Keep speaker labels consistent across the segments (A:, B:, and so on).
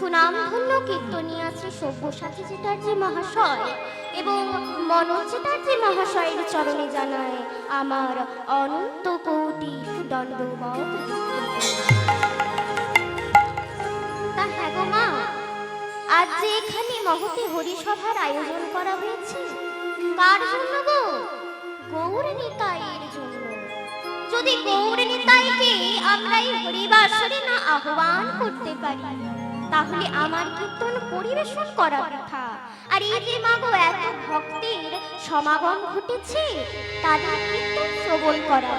A: সুনামধন্য কীর্তনিয়া শ্রী সব্যসাচী চ্যাটার্জি মহাশয় এবং মনোজ চ্যাটার্জি মহাশয়ের চরণে জানায় আমার অনন্ত কোটি দণ্ডবত। তা হ্যাঁ গো মা, আজ যে এখানে মহতী হরিসভার আয়োজন করা হয়েছে কার জন্য গো? গৌর নিতাইয়ের জন্য। যদি গৌর নিতাইকে আমরা এই হরিবাসরে না আহ্বান করতে পারি তাহলে আমার কীর্তন পরিবেশন করা বৃথা। আর এই যে মাগো এত ভক্তের সমাগম ঘটেছে তাদের কীর্তন শ্রবণ করা,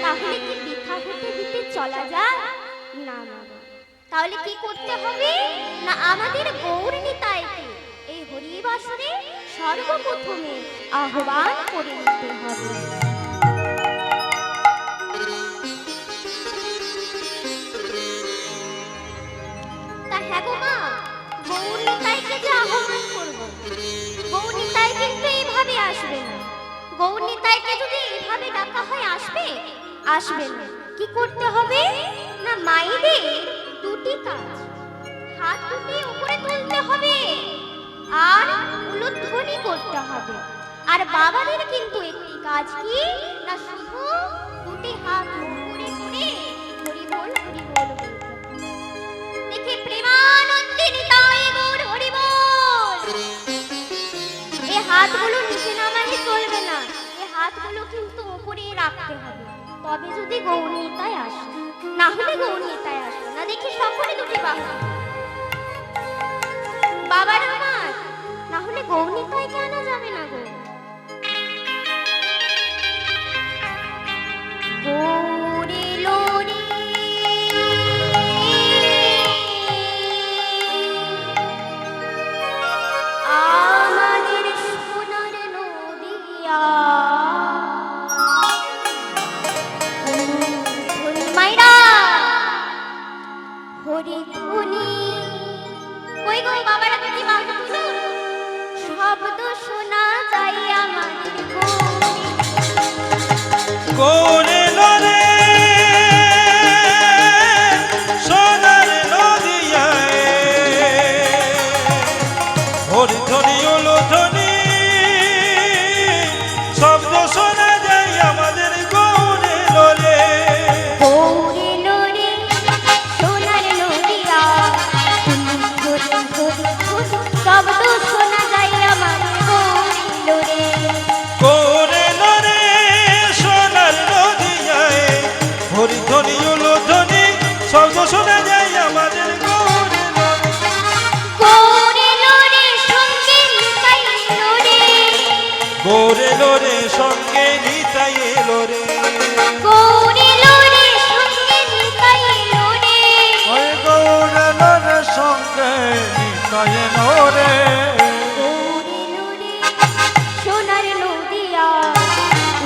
A: তাহলে কি বৃথা হতে দিতে চলা যায় না? মাগো তাহলে কি করতে হবে না, আমাদের গৌর নিতাইকে এই হরিবাসরে সর্বপ্রথমে আহ্বান করে নিতে হবে। তা হ্যাঁ গো মা, গৌর নিতাইকে যে আহ্বান করব, গৌর নিতাই কিন্তু এইভাবে আসবে না। গৌর নিতাইকে যদি এইভাবে ডাকা হয় আসবে? আসবে না। কি করতে হবে না, মায়েদের দুটি কাজ, হাত দুটি উপরে তুলতে হবে আর উলুধ্বনি করতে হবে। আর বাবাদের কিন্তু একটি কাজ কি না, শুধু দুটি হাত উপরে করে হরি বল হরি বল বলতে হবে। দেখে প্রেমানন্দে নিতাই গৌর হরি বল। এই হাতগুলো নিচে নামালে চলবে না, এই হাতগুলো কিন্তু উপরে রাখতে হবে, তবে যদি গৌর নিতাই আসে, না হলে গৌর নিতাই আসে না। দেখি সকলে দুটি বাবার আমার, না হলে গৌর নিতাইকে আনা যাবে না গো। গৌরে লোরে আমাদের সোনার নদিয়া, মাইরা হরি ধুনি। কই গো বাবারা কি বাবা শুনুন, শব্দ শোনা যায় আমাদের
B: গৌরে লোরে সোনার নদিয়ায়, হরি ধ্বনি উলুধ্বনি শব্দ শোনা যায় আমাদের গৌরে লোরে।
A: গৌরে লোরে সোনার নদিয়া, শব্দ শোনা যায় আমাদের গৌরে লোরে।
B: গৌরে লোরে সোনার নদিয়ায়, হরি ধ্বনি উলুধ্বনি শব্দ শোনা যায় আমাদের গৌরে লোরে।
A: গৌরে লোরে সঙ্গে নিতাই লোরে,
B: গৌরে লোরে সঙ্গে নিতাই লোরে।
A: গৌরে লোরে সঙ্গে নিতাই লোরে।
B: ওই গৌরে লোরে সঙ্গে নিতাই লোরে।
A: গৌরে লোরে সোনার নদিয়া,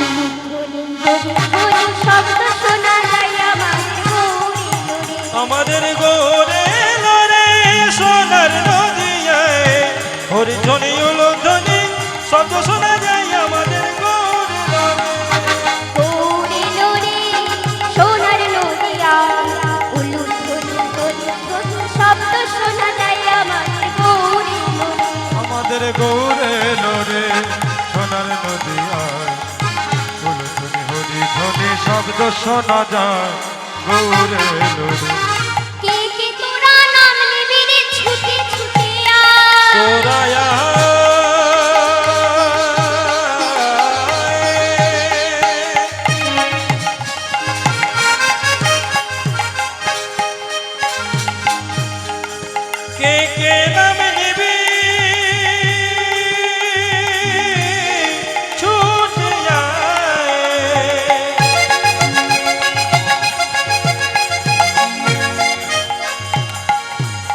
A: উলুধ্বনি হরি হরি শব্দ শোনা যায় আমাদের গৌরে লোরে।
B: আমাদের গৌরে লোরে সোনার নদিয়ায়, হরি ধ্বনি উলুধ্বনি শব্দ শোনা যায় আমাদের গৌরে লোরে।
A: গৌরে লোরে সোনার নদিয়া, উলুধ্বনি হরি হরি শব্দ শোনা যায় আমাদের গৌরে লোরে।
B: আমাদের গৌরে লোরে সোনার নদিয়ায়, উলুধ্বনি হরি ধ্বনি শব্দ শোনা যায় গৌরে লোরে।
A: কে কে তোরা নাম নিবি রে ছুটে ছুটে আয়।
B: তোরায়া কে কে নাম নিবি ছুটে আয়।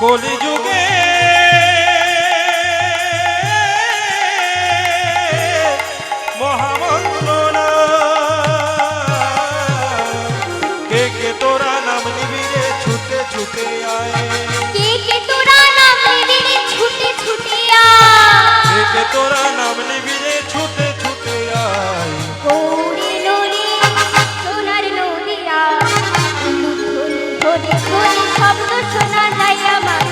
B: কলিযুগে মহামন্ত্রণা, কে কে তোরা নাম নিবি রে ছুটে ছুটে আয়।
A: কে কে তোরা নাম নিবি রে ছুটে ছুটে আয়।
B: কে কে তোরা নাম নিবি রে ছুটে ছুটে আয়।
A: গৌরে লোরে সোনার নদিয়া, উলুধ্বনি হরি হরি শব্দ শোনা যায় আমার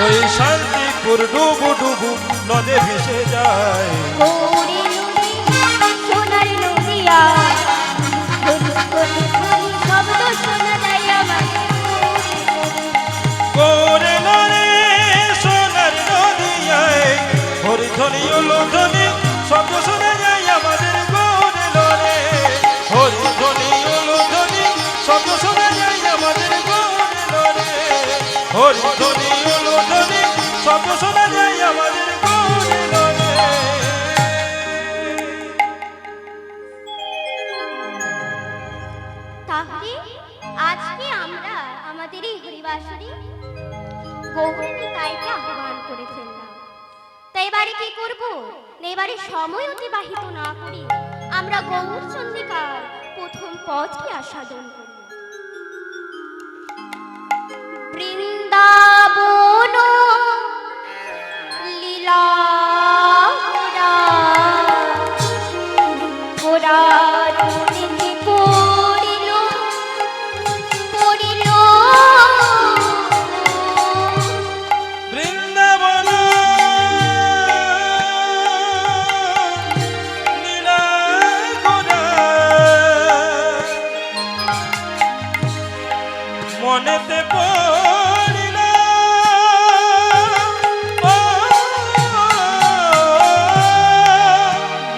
B: ওই শান্তিপুর ডুবু ডুবু নদে ভেসে যায়।
A: গৌরী নদী সোনার নদিয়া শব্দ শোনা যায় আমার
B: করে লরে সোনার নদিয়ায় হরিধ্বনি উলুধ্বনি শব্দ শোনা যায় আমাদের করে লরে হরিধ্বনি উলুধ্বনি শব্দ শোনা যায় আমাদের করে লরে হরিধ্বনি উলুধ্বনি শব্দ শোনা যায় আমাদের করে লরে।
A: তাহলে আজকে আমরা আমাদের এই হরিবাসরে গৌরী নিতাইকে আহ্বান করে ফেললাম। তাই এবারে কি করব? না এবারে সময় অতিবাহিত না করি আমরা গৌর চন্দ্রিকার প্রথম পথটি আস্বাদন করি। বৃন্দাবন লীলা গোরার মনেতে পড়িল পড়িল
B: বৃন্দাবন লীলা গোরা মনেতে পড়িল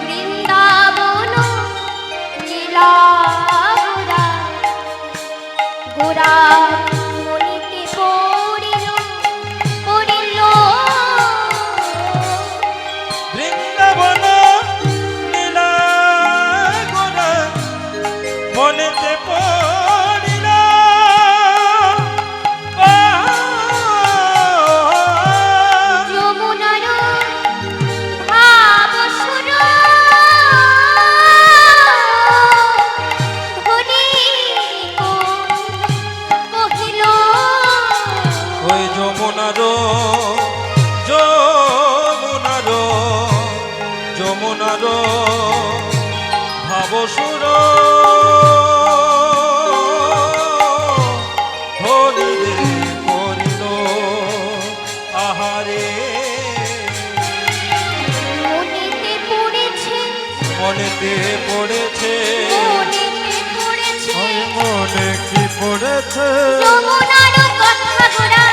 A: বৃন্দাবন লীলা গোরার মনেতে পড়িল পড়িল
B: বৃন্দাবন লীলা গোরা মনেতে পড়িল
A: যমুনার ভাবসুর ধনী কহিল
B: ওই যমুনার যমুনার যমুনার ভাবসুর ধরিলে করিল আহারে
A: মনেতে পড়েছে
B: মনেতে পড়েছে
A: মনেতে পড়েছে
B: মনে কি পড়েছে
A: যমুনার কথা গোরা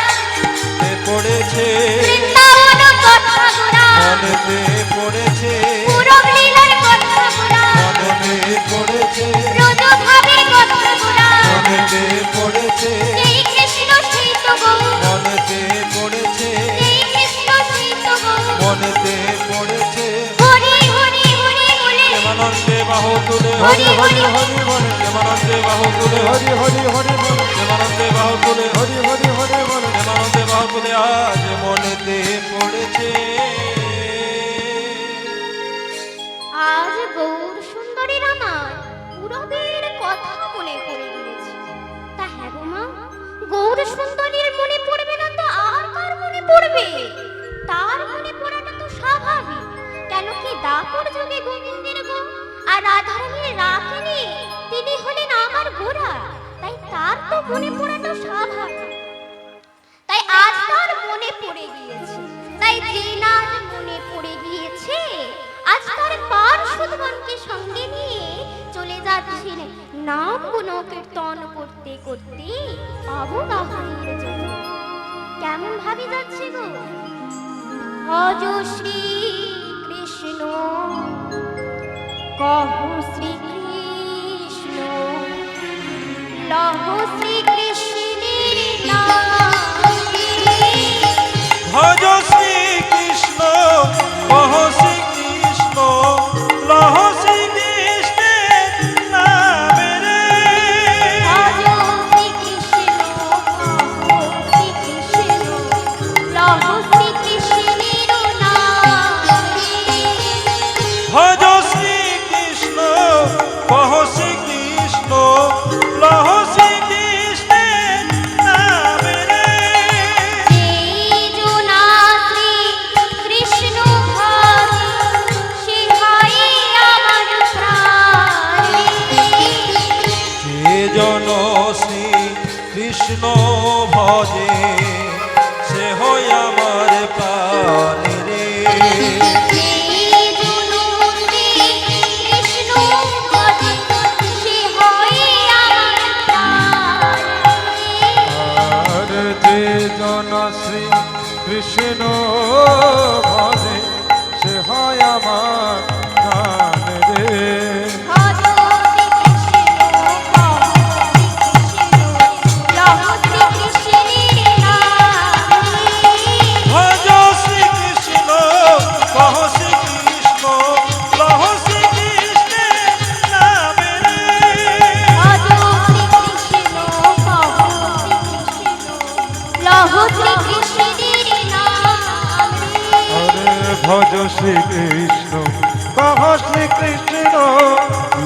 B: পড়েছে
A: বৃন্দাবন কথা গোরা
B: মনেতে পড়েছে
A: পুরব লীলার কথা গোরা
B: মনেতে পড়েছে
A: ব্রজভাবের কথা গোরা
B: মনেতে পড়েছে
A: যেই কৃষ্ণ সেই তো গৌ
B: মনেতে পড়েছে
A: যেই কৃষ্ণ সেই তো গৌ
B: মনেতে পড়েছে
A: হরি হরি হরি বলে
B: প্রেমানন্দে বাহু তুলে
A: হরি হরি হরি
B: বলে প্রেমানন্দে বাহু তুলে
C: হরি হরি হরি বল
B: প্রেমানন্দে বাহু তুলে
C: হরি হরি হরি বল
B: প্রেমানন্দে বাহু তুলে আজ মনেতে পড়েছে।
A: আজ গৌর সুন্দরীর আমার পুরবের কথা মনে পড়ে গিয়েছে। তা হ্যাঁ গো মা, গৌর সুন্দরীর মনে পড়বে না তো আর কার মনে পড়বে? তার মনে পড়াটা তো স্বাভাবিক। কেন কি দাপর যুগে গোবিন্দের গো আর রাধারানীর রাখিনি তিনি হলেন আমার গোরা, তাই তার তো মনে পড়াটা স্বাভাবিক। তাই আজ তার মনে পড়ে গিয়েছে। তাই যে নাচ মনে পড়ে গিয়েছে আজ তার পার্শ্বদগণকে সঙ্গে নিয়ে চলে যাচ্ছেন নাম গুণ কীর্তন করতে করতে অবগাহনের জন্য। কেমন ভাবে যাচ্ছে গো? ভজ শ্রী কৃষ্ণ কহ শ্রী কৃষ্ণ লহ শ্রী কৃষ্ণের নামে।
B: ভজ শ্রীকৃষ্ণ কহ শ্রীকৃষ্ণ লহ শ্রীকৃষ্ণের নামে রে
A: ভজ শ্রীকৃষ্ণ কহ শ্রীকৃষ্ণ লহ শ্রীকৃষ্ণের নামে।
B: ভজ শ্রীকৃষ্ণ কহ শ্রীকৃষ্ণ লহ শ্রীকৃষ্ণ ভজ শ্রীকৃষ্ণ কহ শ্রীকৃষ্ণ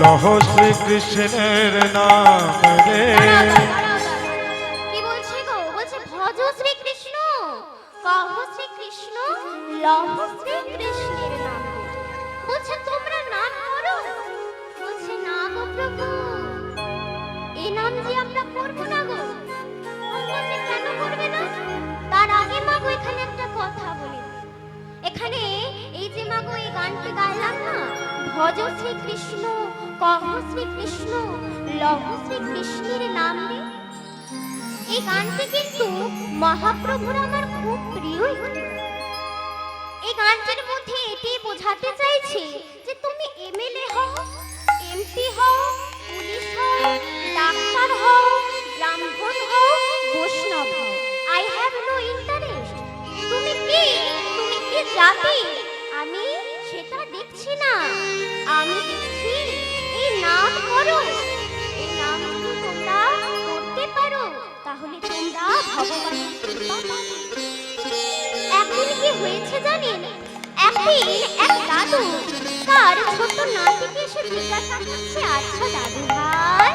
B: লহ শ্রীকৃষ্ণের নাম রে।
A: কি বলছে গো? বলছে ভজ শ্রীকৃষ্ণ কহ শ্রীকৃষ্ণ লহ শ্রীকৃষ্ণের নাম। বলছে তোমরা নাম করো। বলছে না গো প্রভু, এই নাম যে আমরা করবো না গো। বলছে কেন করবে না? তার আগে মাগো এখানে একটা কথা বলি। এখানে এই যে মাগো এই গানটি গাইলাম না, ভজ শ্রীকৃষ্ণ কহ শ্রীকৃষ্ণ লহ শ্রীকৃষ্ণের নাম রে, এই গানটি কিন্তু মহাপ্রভুর আমার খুব প্রিয় একটি গান। এই গানটির মধ্যে এটি বোঝাতে চাইছে যে তুমি এমএলএ হও, এমপি হও, পুলিশ হও, ডাক্তার হও, ব্রাহ্মণ হও, বৈষ্ণব হও, আই হ্যাভ নো ইন্টারেস্ট। তুমি কি জাতি আমি সেটা দেখছি না, আমি দেখছি এই নাম করো। এই নাম যদি তোমরা করতে পারো তাহলে তোমরা ভগবানের কৃপা পাবে। একদিন কি হয়েছে জানেন? একদিন এক দাদু তার ছোট নাতিকে এসে জিজ্ঞাসা করছে, আচ্ছা দাদু ভাই,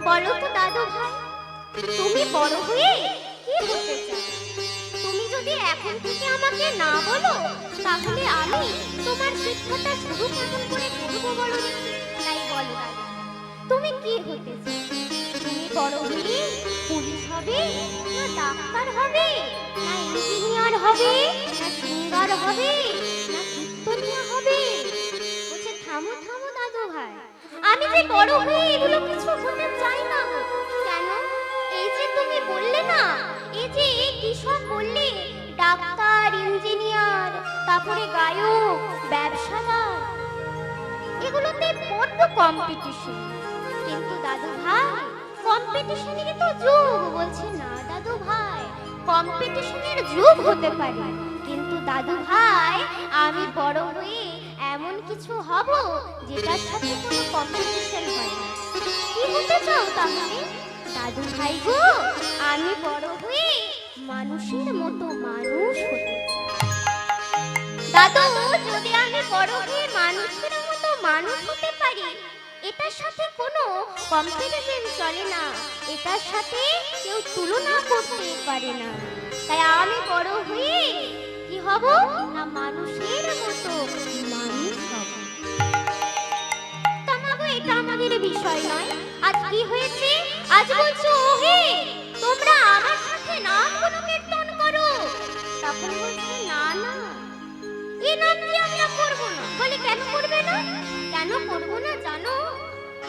A: বলো তো দাদু ভাই, তুমি বড় হয়ে কি হতে চাও? তুমি যদি এখন থেকে আমাকে না বলো তাহলে আমি তোমার শিক্ষাটা শুরু কেমন করে করবো বলো দেখি। তাই বলো দাদা, তুমি কি হতে চাও? তুমি বড় হয়ে পুলিশ হবে, না ডাক্তার হবে, না ইঞ্জিনিয়ার হবে, না সিঙ্গার হবে, না কীর্তনিয়া হবে? বলছে থামো থামো দাদু ভাই, আমি যে বড় হয়ে এগুলো কিছু হতে চাই না গো। কেন? এই যে তুমি বললে না, এই যে কি সব বললে, ডাক্তার, ইঞ্জিনিয়ার, তারপরে গায়ক, ব্যবসাদার, এগুলোতে বড্ড কম্পিটিশন। কিন্তু দাদু ভাই কম্পিটিশনের তো যুগ। বলছে না দাদু ভাই, কম্পিটিশনের যুগ হতে পারে, কিন্তু দাদু ভাই আমি বড় হয়ে এমন কিছু হব যেটার সাথে কোনো কম্পিটিশন হয় না। কি হতে চাও তাহলে? দাদু ভাই গো, আমি বড় হয়ে মানুষের মতো মানুষ হতে চাই। দাদু, যদি আমি বড় হয়ে মানুষের মতো মানুষ হতে পারি, এটার সাথে কোনো কম্পিটিশন চলে না, এটার সাথে কেউ তুলনা করতে পারে না। তাই আমি বড় হয়ে কি হব না মানুষের মতো মানুষ হব। তামাগো এটা আমাদের বিষয় নয়। আজ কি হয়েছে? আজ বলছো ওহে তোমরা আমার সাথে নাম গুণকীর্তন করো। তখন বলছে না না, এই নাম কি আমরা করব না। বলে কেন করবে না? কেন করব না জানো?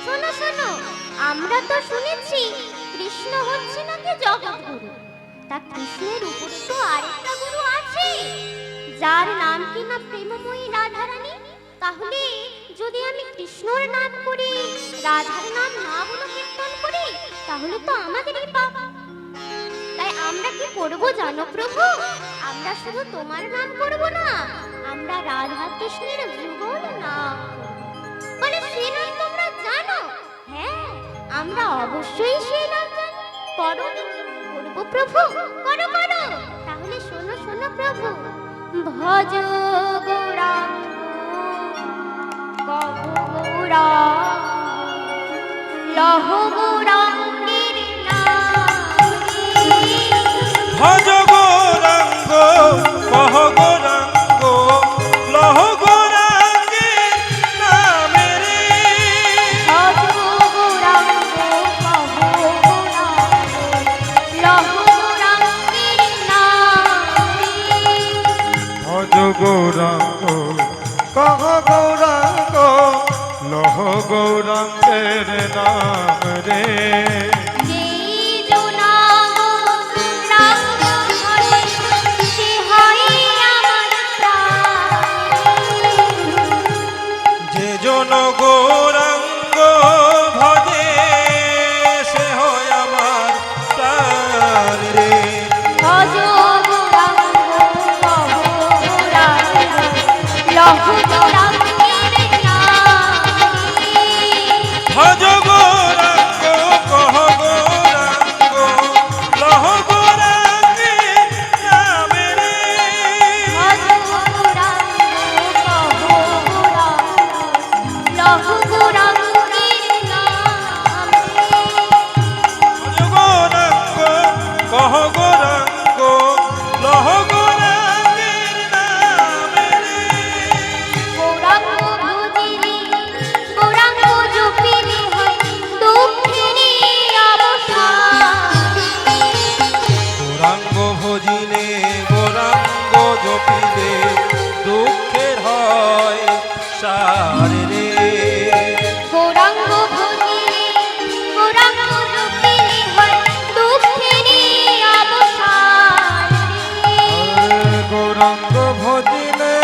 A: শোনো শোনো, আমরা তো শুনেছি কৃষ্ণ হচ্ছে নাকি জগৎগুরু। তা কৃষ্ণের উপরে তো আরেকটা গুরু আছে যার নাম কিনা প্রেমময়ী রাধারানী। তাহলে যদি আমি কৃষ্ণর নাম করি, রাধার নাম না বলে কীর্তন করি, তাহলে তো আমাদেরই পাপ। তাই আমরা কি করব জানো প্রভু? আমরা শুধু তোমার নাম করব না, আমরা রাধা কৃষ্ণের যুগল নাম করব। বলে সেই নাম তোমরা জানো? হ্যাঁ, আমরা অবশ্যই সেই নাম জানি। করো নাকি? করবো প্রভু, করো করো। তাহলে শোনো শোনো প্রভু, ভজ গৌরাঙ্গ কহ গৌরাঙ্গ লহ গৌরাঙ্গের নাম।
B: ভজ গৌরাঙ্গ কহ গৌরাঙ্গ লহ গৌরাঙ্গের নাম রে।
A: ভজ গৌরাঙ্গ কহ গৌরাঙ্গ লহ গৌরাঙ্গের নাম।
B: ভজ গৌরাঙ্গ কহ গৌরাঙ্গ লহ গৌরাঙ্গের নাম রে। যে জন গৌরাঙ্গ ভজে সে হয় আমার প্রাণ রে।
A: ভজ গৌরাঙ্গ কহ গৌরাঙ্গ লহ গৌরাঙ্গের নাম।
B: ভজ গৌরাঙ্গ কহ গৌরাঙ্গ লহ গৌরাঙ্গের নাম রে।
A: ভজ গৌরাঙ্গ
B: সংসার রে
A: গৌরাঙ্গ ভজিলে গৌরাঙ্গ রূপিলে হয় দুঃখেরই অবসান রে।
C: গৌরাঙ্গ ভজিলে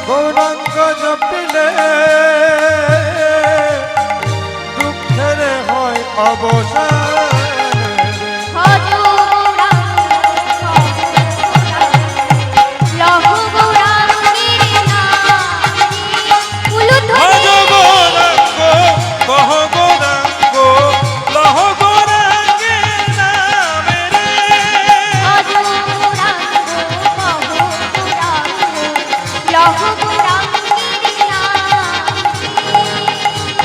C: গৌরাঙ্গ জপিলে দুঃখের হয় অবসান
A: ভজ গৌরাঙ্গ, লহ গৌরাঙ্গের নাম রে।
B: ভজ
A: উলুধ্বনি
B: গৌরাঙ্গ কহ গৌরাঙ্গ লহ গৌরাঙ্গের নামে রে
A: ভজ গৌরাঙ্গ, কহ গৌরাঙ্গ, লহ গৌরাঙ্গের নাম রে।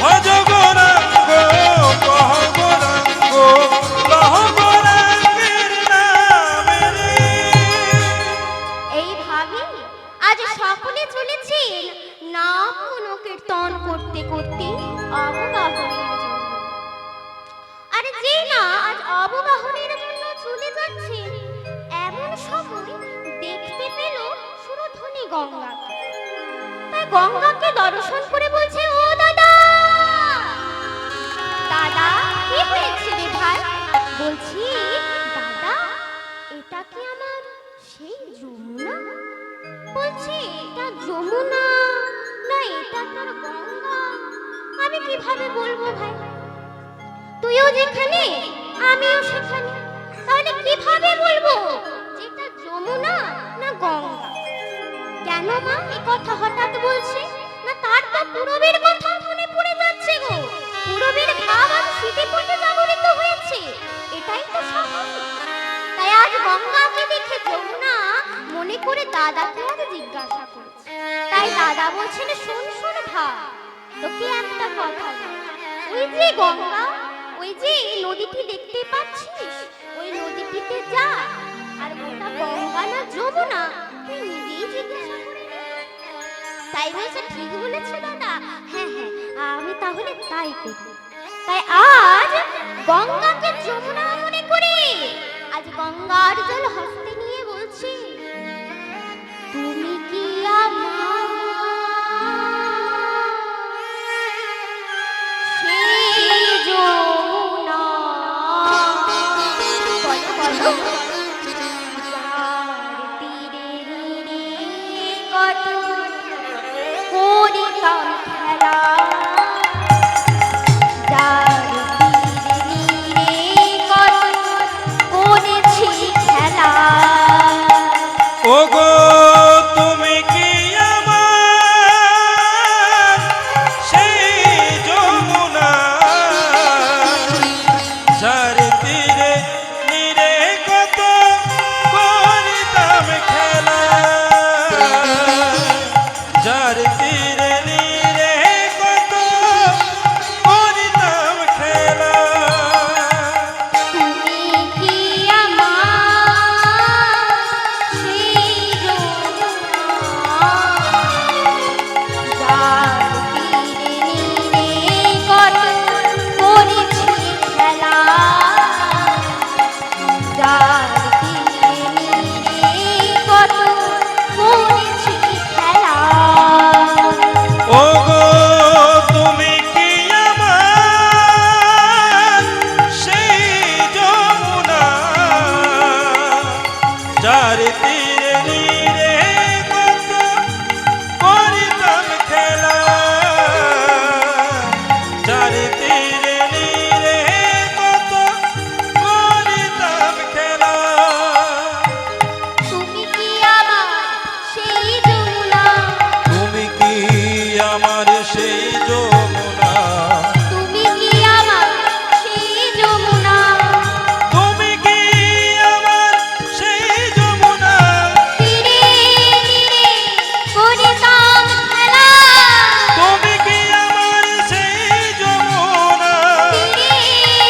B: ভজ গৌরাঙ্গ কহ গৌরাঙ্গ লহ গৌরাঙ্গের নামে রে
A: এইভাবে আজ সকলে চলেছেন নাম গুণকীর্তন করতে করতে অবগাহনের জন্য। আর যে না আজ অবগাহনের জন্য চলে যাচ্ছেন, এমন সময় দেখতে পেল সুরধনী গঙ্গাকে। তাই গঙ্গাকে দর্শন করে বলছে, ও দাদা দাদা, কি হয়েছে রে ভাই? বলছি দাদা, এটা কি আমার সেই যমুনা? বলছি এটা যমুনা না এটা তোর গঙ্গা? আমি কিভাবে বলবো ভাই? তুইও যেখানে আমিও সেখানে, তাহলে কিভাবে বলবো যে এটা যমুনা না গঙ্গা? কেন মা এই কথা হঠাৎ বলছে? না তার তো পূরবের কথা মনে পড়ে যাচ্ছে গো। পূরবের ভাব আজ স্মৃতিপটে জাগরিত হয়েছে, এটাই তো স্বাভাবিক। তাই আজ গঙ্গাকে দেখে যমুনা মনে করে দাদাকে আজ জিজ্ঞাসা করেছে। তাই দাদা বলছেন, শোন শোন ভাই, তোকে একটা কথা বলি। ওই যে গঙ্গা, ওই যে নদীটি দেখতে পাচ্ছিস, ওই নদীটিতে যা, আর ওটা গঙ্গা না যমুনা তুই নিজেই জিজ্ঞাসা করে নে। তাই বলছে, ঠিক বলেছে দাদা, হ্যাঁ হ্যাঁ আমি তাহলে তাই করব। তাই আজ গঙ্গাকে যমুনা মনে করে আজ গঙ্গার জল হস্তে নিয়ে বলছি, তুমি কি আমার সেই যমুনা? বলো বলো। যার তীরে নীরে কত করিতাম খেলা, যার তীরে নীরে কত করেছি খেলা।
B: ওগো তুমি কি আমার সেই যমুনা যার তীরে নীরে কত করিতাম খেলা, যার তীরে নীরে কত করিতাম খেলা।
A: তুমি কি আমার সেই যমুনা, যার তীরে নীরে কত করেছি খেলা, যার তীরে নীরে কত করেছি খেলা।
B: ওগো তুমি কি আমার সেই যমুনা যার তীরে নীরে কত করিতাম খেলা, যার তীরে নীরে কত করিতাম খেলা।
A: তুমি কি আমার সেই যমুনা,
B: তুমি কি আমার সেই যমুনা,
A: তুমি কি আমার সেই যমুনা,
B: তুমি কি আমার সেই যমুনা,
A: তীরে তীরে করিতাম খেলা,
B: তুমি কি আমার সেই যমুনা,
A: তীরে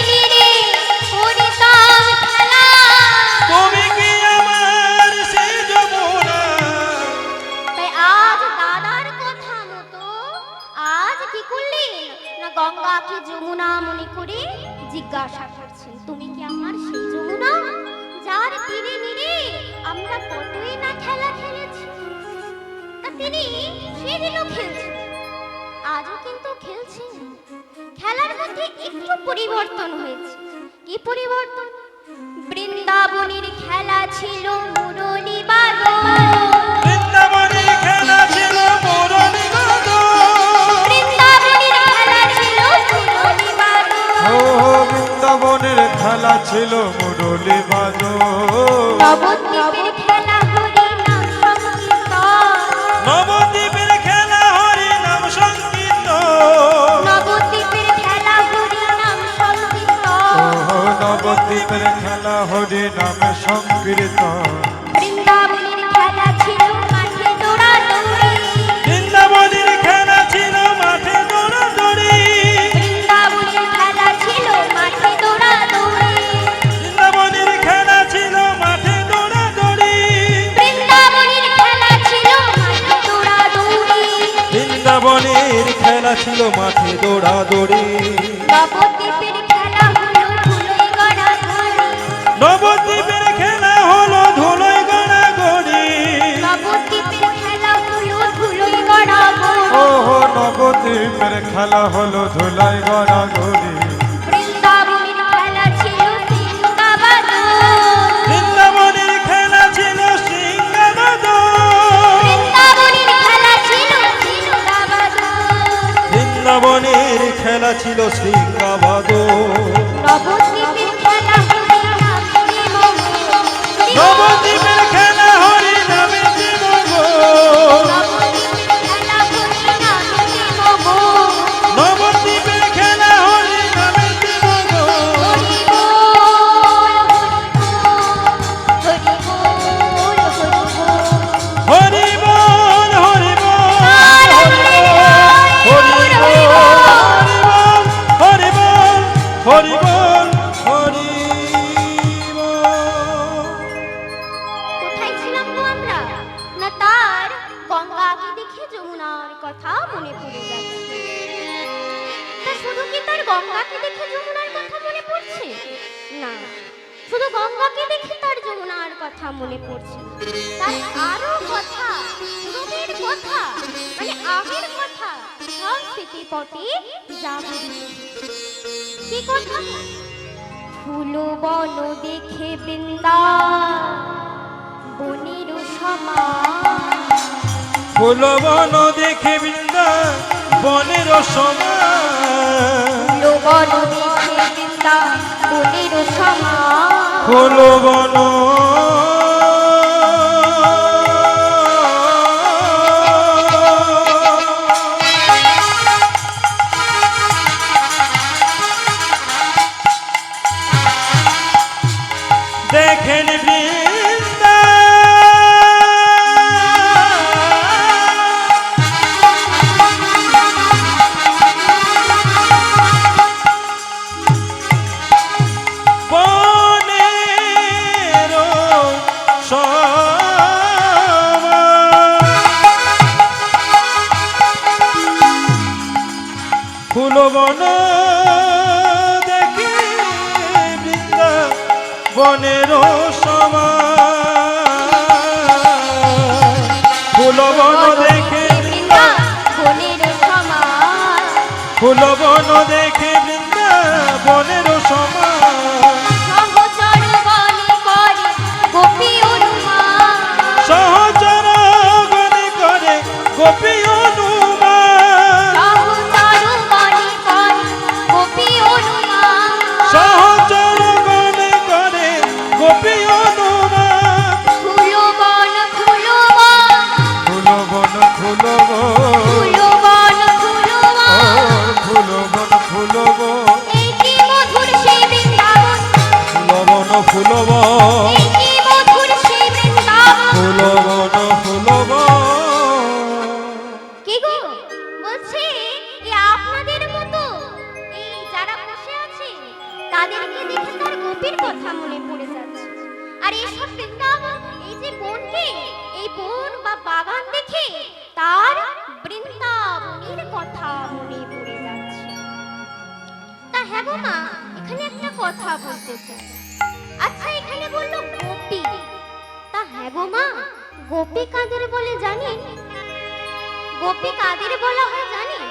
A: তীরে করিতাম খেলা।
B: তুমি কি আমার সেই যমুনা।
A: তাই আজ দাদার কথা মতো আজ কি করলেন না গঙ্গাকে যমুনা মনে করে জিজ্ঞাসা করছেন, তুমি কি আমার সেই যমুনা যার তীরে নীরে আমরা কতই না খেলা খেলেছি? তা তিনি দিনও খেলছে, আজও কিন্তু খেলছে। খেলার মধ্যে একটু পরিবর্তন হয়েছে। কি পরিবর্তন? বৃন্দাবনের খেলা ছিল মুরলী বাদন,
B: বৃন্দাবনের খেলা ছিল মুরলী বাদন,
A: বৃন্দাবনের খেলা ছিল মুরলী বাদন,
C: ও বৃন্দাবনের খেলা ছিল মুরলী বাদন,
A: নবদ্বীপের খেলা হরি নাম সংকীর্তন,
B: নবদ্বীপের খেলা হরি নাম সংকীর্তন,
A: নবদ্বীপের খেলা হরি নাম সংকীর্তন,
C: ও নবদ্বীপের খেলা হরি নামে সংকীর্তন,
A: বৃন্দাবনের খেলা ছিল মাঠে দৌড়াদৌড়ি,
B: বৃন্দাবনের খেলা ছিল মাঠে দৌড়াদৌড়ি,
A: বৃন্দাবনের খেলা ছিল মাঠে দৌড়াদৌড়ি,
B: বৃন্দাবনের খেলা ছিল মাঠে দৌড়াদৌড়ি,
A: বৃন্দাবনের খেলা ছিল মাঠে দৌড়াদৌড়ি,
B: বৃন্দাবনের খেলা ছিল মাঠে দৌড়াদৌড়ি,
A: নবদ্বীপের খেলা হলো ধুলোয় গড়াগড়ি,
B: নবদ্বীপের খেলা হলো ধুলোয় গড়াগড়ি,
A: নবদ্বীপের খেলা হলো ধুলোয় গড়াগড়ি,
C: ও নবদ্বীপের খেলা হলো ধুলায় গড়াগড়ি,
A: বৃন্দাবনের খেলা ছিল সিংহাবাদন,
B: বৃন্দাবনের খেলা ছিল সিংহাবাদন,
A: বৃন্দাবনের খেলা ছিল সিংহাবাদন,
B: বৃন্দাবনের খেলা ছিল সিংহাবাদন,
A: নবদ্বীপের খেলা হরি নামে মঙ্গল,
B: নবদ্বীপের খেলা হরি নামে জীবন,
A: নবদ্বীপের খেলা হরি নামে মঙ্গল,
B: নবদ্বীপের খেলা হরি নামে জীবন,
A: হরি বল হরি বল হরি বল,
B: হরি বল হরি বল হরি বল হরি বল হরি বল।
A: কোথায় ছিলাম গো আমরা? না তার গঙ্গাকে দেখে যমুনার কথা মনে পড়ে যাচ্ছে। তা শুধু কি তার গঙ্গাকে দেখে যমুনার কথা মনে পড়ছে? না, শুধু গঙ্গাকে দেখে তার যমুনার কথা মনে পড়ছে না। তার আরো কথা, রূপের কথা, মানে আগের কথা সব স্মৃতি পটে জাগরিত হচ্ছে। কি কথা? ফুল বন দেখে বৃন্দা বনের সমান,
B: ফুল বন দেখে বৃন্দা বনের সমান,
A: ফুল বন দেখে বৃন্দা বনের সমান,
B: ফুল বন দেখেন বৃন্দা বনের সমান, ফুল বন দেখে বৃন্দা বনের সমান, ফুল বন দেখে
A: বৃন্দা বনের সমান,
B: ফুল বন দেখে বৃন্দা বনের সমান,
A: সহচর বনে করে গোপী অনুমান,
B: সহচর গণে করে গোপী অনুমান,
A: সহচর বনে করে গোপী অনুমান,
B: সহচর গণে করে গোপী অনুমান,
A: ফুল বন ফুল বন
C: ফুল বন ফুল বন,
A: ফুল বন ফুল বন,
C: ফুল বন ফুল বন,
A: এই কি মধুর সেই বৃন্দাবন,
B: ফুল বন ফুল বন,
A: এই কি মধুর সেই বৃন্দাবন।
B: ফুল বন ফুল বন।
A: কি গো বলছি, এই আপনাদের মতো এই যারা বসে আছে তাদেরকে দেখে তার গোপীর কথা মনে পড়ে যাচ্ছে। আর এইসব বৃন্দাবন, এই যে বনকে, এই বন বা বাগান দেখে তার বৃন্দাবনের কথা মনে পড়ে যাচ্ছে। তা হ্যাঁ গো মা, এখানে একটা কথা বলতে চাই। আচ্ছা, এখানে বললো গোপী, তা হ্যাঁ গো মা, গোপী কাদের বলে জানেন? গোপী কাদের বলা হয় জানেন?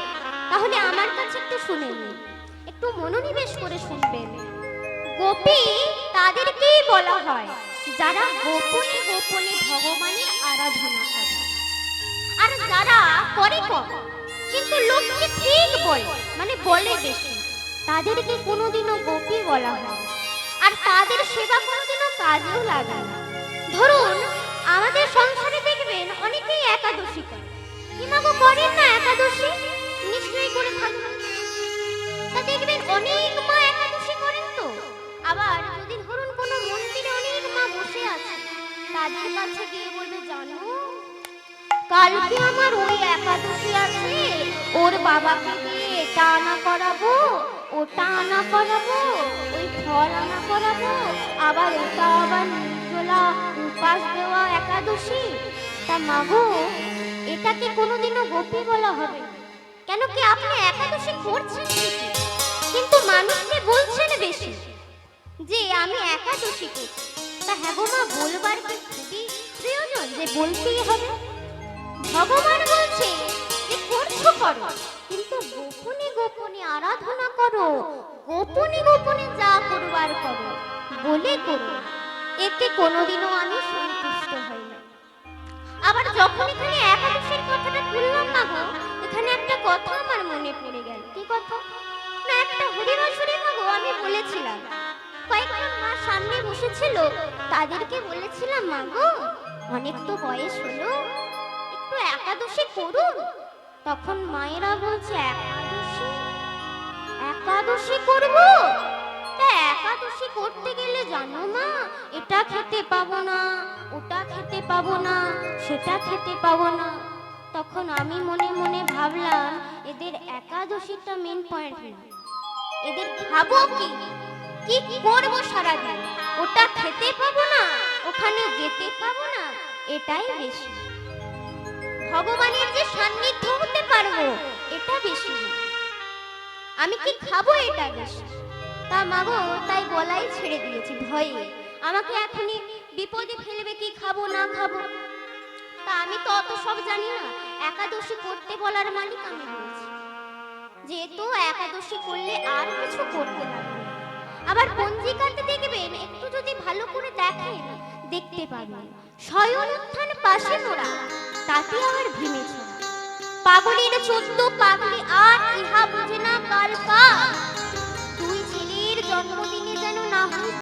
A: তাহলে আমার কাছে একটু শুনে নিন, একটু মনোনিবেশ করে শুনবেন। গোপী তাদেরকেই বলা হয় যারা গোপনে গোপনে ভগবানের আরাধনা করে। আর যারা করে কম কিন্তু লোককে ঠিক বলে, মানে বলে বেশি, তাদেরকে কোনোদিনও গোপী বলা হয় না। আর তাদের সেবা কোনোদিনও কাজেও লাগে না। ধরুন আমাদের সংসারে দেখবেন অনেকেই একাদশী করে। কি মাগো করেন না একাদশী? নিশ্চয়ই করে থাকবেন। তা দেখবেন অনেক মা একাদশী করেন তো। আবার যদি ধরুন কোনো মন্দিরে অনেক মা বসে আছে, তাদের কাছে গিয়ে বলবে, জানো কালকে আমার ওই একাদশী আছে, ওর বাবাকে দিয়ে এটা আনা করাবো, ওটা আনা করাবো, ওই ফল আনা করাবো, আবার এটা আবার নির্জলা উপাস দেওয়া একাদশী। তা মাগো, এটাকে কোনোদিনও গোপী বলা হবে না। কেন কি আপনি একাদশী করছেন ঠিকই, কিন্তু মানুষকে বলছেন বেশি যে আমি একাদশী করছি। তা হ্যাঁ গো মা, বলবার কি খুবই প্রয়োজন যে বলতেই হবে? ভগবান বলছে যে করছো করো, কিন্তু গোপনে গোপনে আরাধনা করো, গোপনে গোপনে যা করবার করো, বলে করো। এতে কোনোদিনও আমি সন্তুষ্ট হই না। আবার যখন এখানে একাদশীর কথাটা তুললাম না গো, এখানে একটা কথা আমার মনে পড়ে গেল। কি কথা? না একটা হরিবাসরে না গো আমি বলেছিলাম, কয়েকজন মা সামনে বসেছিল, তাদেরকে বলেছিলাম, মা গো অনেক তো বয়স হলো, একটু একাদশী করুন। তখন মায়েরা বলছে, একাদশী একাদশী করবো? তা একাদশী করতে গেলে জানো মা, এটা খেতে পাবো না, ওটা খেতে পাবো না, সেটা খেতে পাবো না। তখন আমি মনে মনে ভাবলাম, এদের একাদশীটা মেন পয়েন্ট না, এদের ভাবো কি কি করবো সারাদিন, ওটা খেতে পাবো না, ওখানে যেতে পাবো না, এটাই বেশি। ভগবানের যে সান্নিধ্য হতে পারবো, এটা বেশি না। আমি কি খাবো, এটা বেশি। তা মাগো তাই বলাই ছেড়ে দিয়েছি ভয়ে, আমাকে এখনই বিপদে ফেলবে কি খাবো না খাবো। তা আমি তো অত সব জানি না, একাদশী করতে বলার মালিক আমি বলছি। যেহেতু একাদশী করলে আর কিছু করতে লাগে না। আবার পঞ্জিকাতে দেখবেন, একটু যদি ভালো করে দেখেন দেখতে পাবেন, শয়ন উত্থান পাশে নোরা, তাতে আবার ভীমেছে পাগলের 14 পাগলি আর ইহা বুঝে না কাল কা। দুই ছেলের জন্মদিনে যেন না হয়